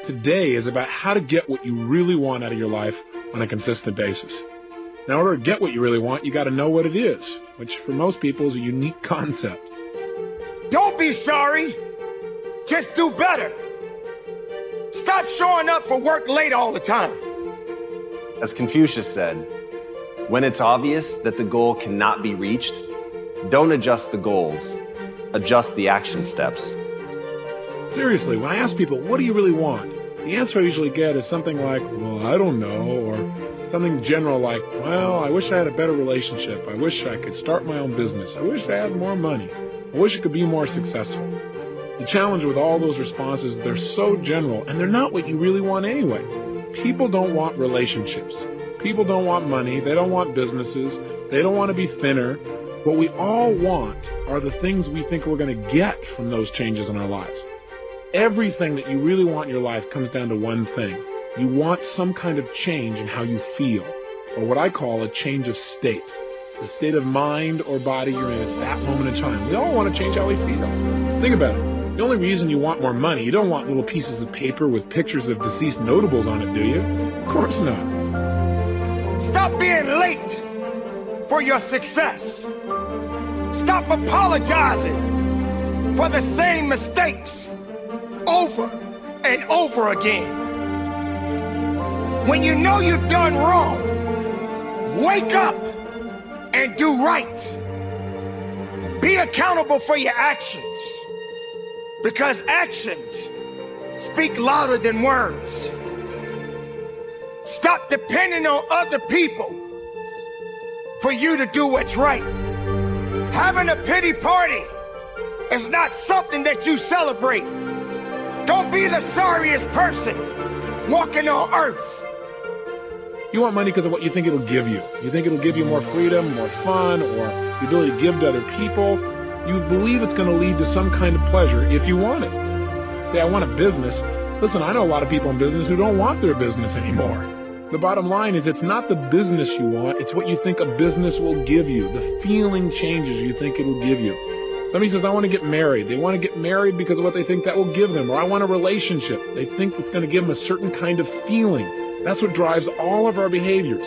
today is about how to get what you really want out of your life on a consistent basis. Now, in order to get what you really want, you got to know what it is, which for most people is a unique concept. Don't be sorry. Just do better. Stop showing up for work late all the time. As Confucius said, when it's obvious that the goal cannot be reached, don't adjust the goals, adjust the action steps. Seriously, when I ask people, what do you really want? The answer I usually get is something like, well, I don't know, or something general like, well, I wish I had a better relationship. I wish I could start my own business. I wish I had more money. I wish I could be more successful. The challenge with all those responses, they're so general, and they're not what you really want anyway. People don't want relationships. People don't want money. They don't want businesses. They don't want to be thinner. What we all want are the things we think we're going to get from those changes in our lives. Everything that you really want in your life comes down to one thing. You want some kind of change in how you feel, or what I call a change of state. The state of mind or body you're in at that moment in time. We all want to change how we feel. Think about it. The only reason you want more money, you don't want little pieces of paper with pictures of deceased notables on it, do you? Of course not. Stop being late for your success. Stop apologizing for the same mistakes over and over again. When you know you've done wrong, wake up and do right. Be accountable for your actions, because actions speak louder than words. Stop depending on other people for you to do what's right. Having a pity party is not something that you celebrate. Don't be the sorriest person walking on earth. You want money because of what you think it'll give you. You think it'll give you more freedom, more fun, or the ability to give to other people. You believe it's going to lead to some kind of pleasure if you want it. Say, I want a business. Listen, I know a lot of people in business who don't want their business anymore. The bottom line is it's not the business you want, it's what you think a business will give you, the feeling changes you think it'll give you. Somebody says, I want to get married. They want to get married because of what they think that will give them. Or I want a relationship. They think it's going to give them a certain kind of feeling. That's what drives all of our behaviors.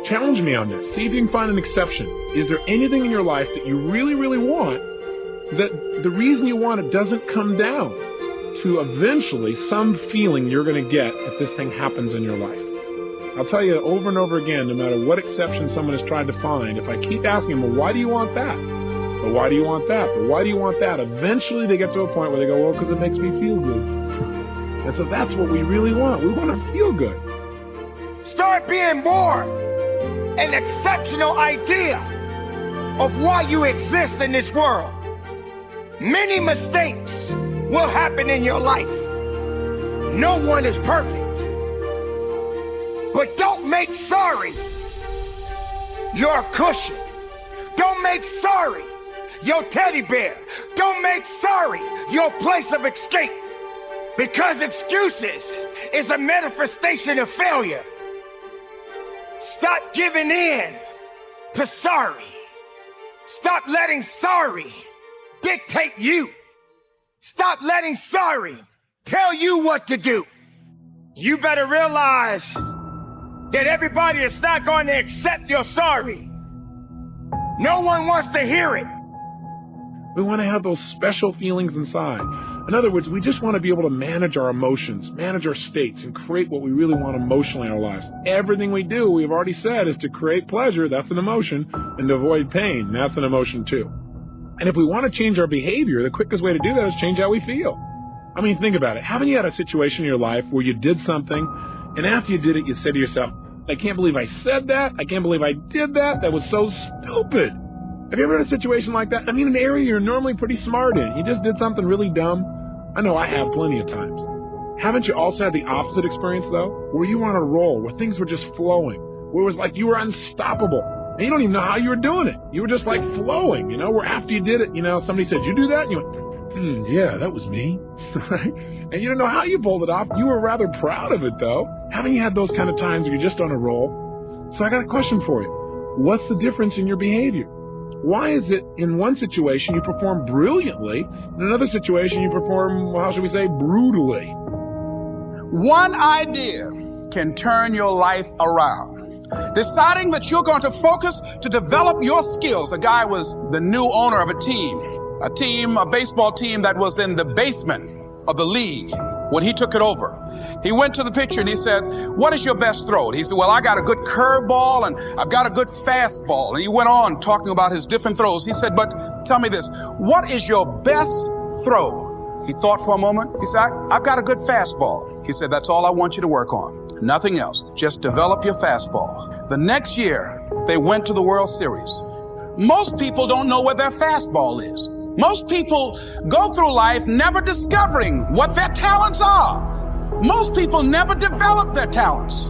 Challenge me on this. See if you can find an exception. Is there anything in your life that you really, really want that the reason you want it doesn't come down to eventually some feeling you're going to get if this thing happens in your life? I'll tell you over and over again, no matter what exception someone has tried to find, if I keep asking them, well, why do you want that? But why do you want that? But why do you want that? Eventually they get to a point where they go, well, because it makes me feel good. And so that's what we really want. We want to feel good. Start being more an exceptional idea of why you exist in this world. Many mistakes will happen in your life. No one is perfect. But don't make sorry your cushion. Don't make sorry your teddy bear. Don't make sorry your place of escape. Because excuses is a manifestation of failure. Stop giving in to sorry. Stop letting sorry dictate you. Stop letting sorry tell you what to do. You better realize that everybody is not going to accept your sorry. No one wants to hear it. We want to have those special feelings inside. In other words, we just want to be able to manage our emotions, manage our states, and create what we really want emotionally in our lives. Everything we do, we've already said, is to create pleasure. That's an emotion. And to avoid pain. That's an emotion too. And if we want to change our behavior, the quickest way to do that is change how we feel. I mean, think about it. Haven't you had a situation in your life where you did something, and after you did it, you said to yourself, I can't believe I said that. I can't believe I did that. That was so stupid. Have you ever had a situation like that? I mean, an area you're normally pretty smart in. You just did something really dumb. I know I have plenty of times. Haven't you also had the opposite experience, though? Where you were on a roll, where things were just flowing, where it was like you were unstoppable. And you don't even know how you were doing it. You were just like flowing, where after you did it, somebody said, you do that? And you went, yeah, that was me. And you don't know how you pulled it off. You were rather proud of it, though. Haven't you had those kind of times where you're just on a roll? So I got a question for you. What's the difference in your behavior? Why is it in one situation you perform brilliantly, in another situation you perform, how should we say, brutally? One idea can turn your life around. Deciding that you're going to focus to develop your skills. The guy was the new owner of a baseball team that was in the basement of the league when he took it over. He went to the pitcher and he said, "What is your best throw?" He said, "Well, I got a good curveball and I've got a good fastball." And he went on talking about his different throws. He said, "But tell me this, what is your best throw?" He thought for a moment. He said, "I've got a good fastball." He said, "That's all I want you to work on. Nothing else. Just develop your fastball." The next year, they went to the World Series. Most people don't know where their fastball is. Most people go through life never discovering what their talents are. Most people never develop their talents.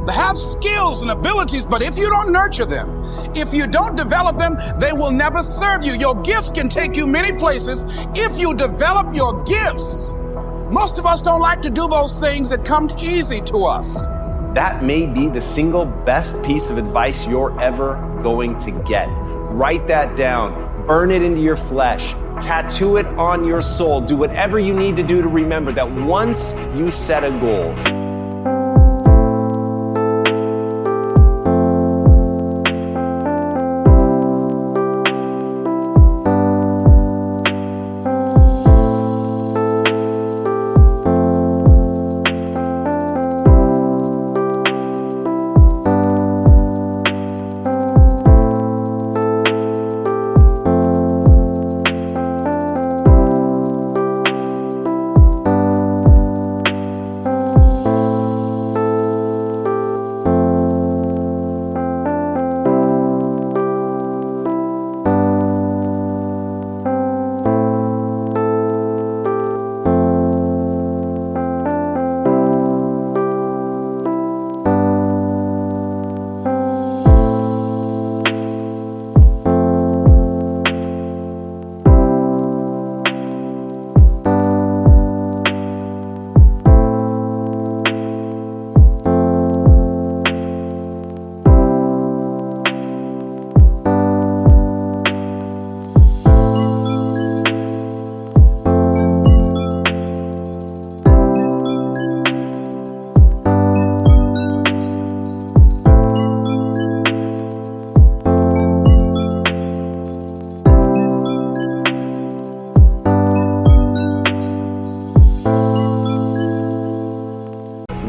They have skills and abilities, but if you don't nurture them, if you don't develop them, they will never serve you. Your gifts can take you many places if you develop your gifts. Most of us don't like to do those things that come easy to us. That may be the single best piece of advice you're ever going to get. Write that down. Burn it into your flesh. Tattoo it on your soul. Do whatever you need to do to remember that once you set a goal,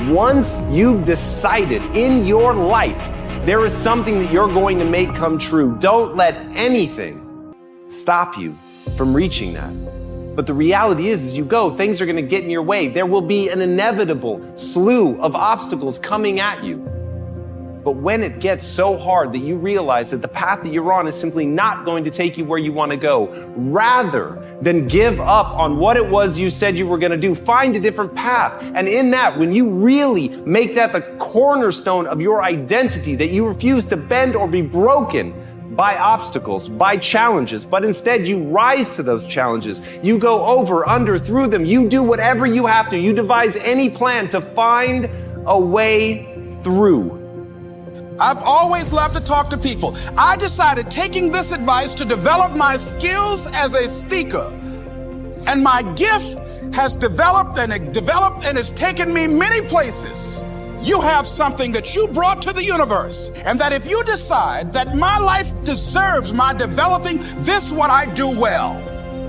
once you've decided in your life there is something that you're going to make come true, don't let anything stop you from reaching that. But the reality is, as you go, things are going to get in your way. There will be an inevitable slew of obstacles coming at you. But when it gets so hard that you realize that the path that you're on is simply not going to take you where you want to go, rather than give up on what it was you said you were going to do, find a different path. And in that, when you really make that the cornerstone of your identity, that you refuse to bend or be broken by obstacles, by challenges, but instead you rise to those challenges. You go over, under, through them. You do whatever you have to. You devise any plan to find a way through. I've always loved to talk to people. I decided, taking this advice, to develop my skills as a speaker. And my gift has developed and it's taken me many places. You have something that you brought to the universe. And that if you decide that my life deserves my developing this, what I do well,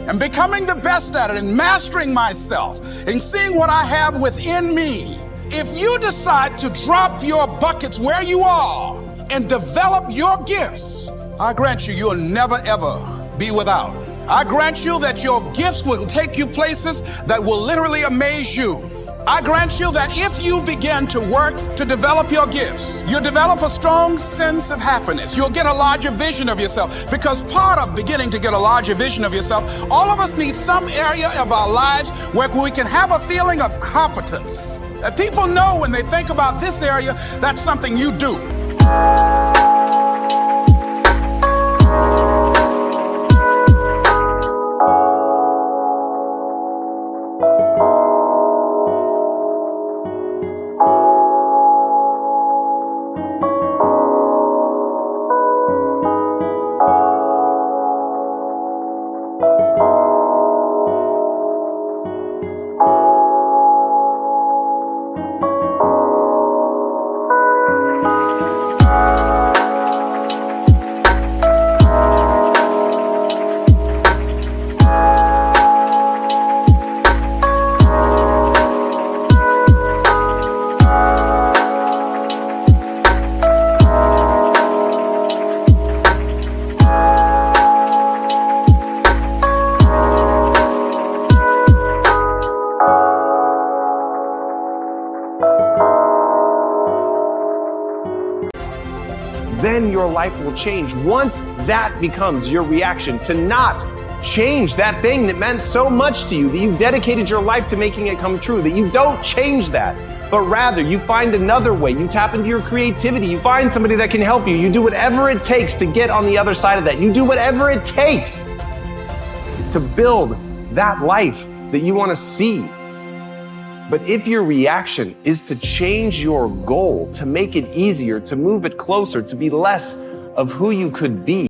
and becoming the best at it, and mastering myself, and seeing what I have within me, if you decide to drop your buckets where you are and develop your gifts, I grant you, you'll never ever be without. I grant you that your gifts will take you places that will literally amaze you. I grant you that if you begin to work to develop your gifts, you'll develop a strong sense of happiness. You'll get a larger vision of yourself, because part of beginning to get a larger vision of yourself, all of us need some area of our lives where we can have a feeling of competence. That people know when they think about this area, that's something you do. your life will change once that becomes your reaction to not change that thing that meant so much to you, that you dedicated your life to making it come true, that you don't change that, but rather you find another way. You tap into your creativity. You find somebody that can help you. You do whatever it takes to get on the other side of that. You do whatever it takes to build that life that you want to see. But if your reaction is to change your goal, to make it easier, to move it closer, to be less of who you could be,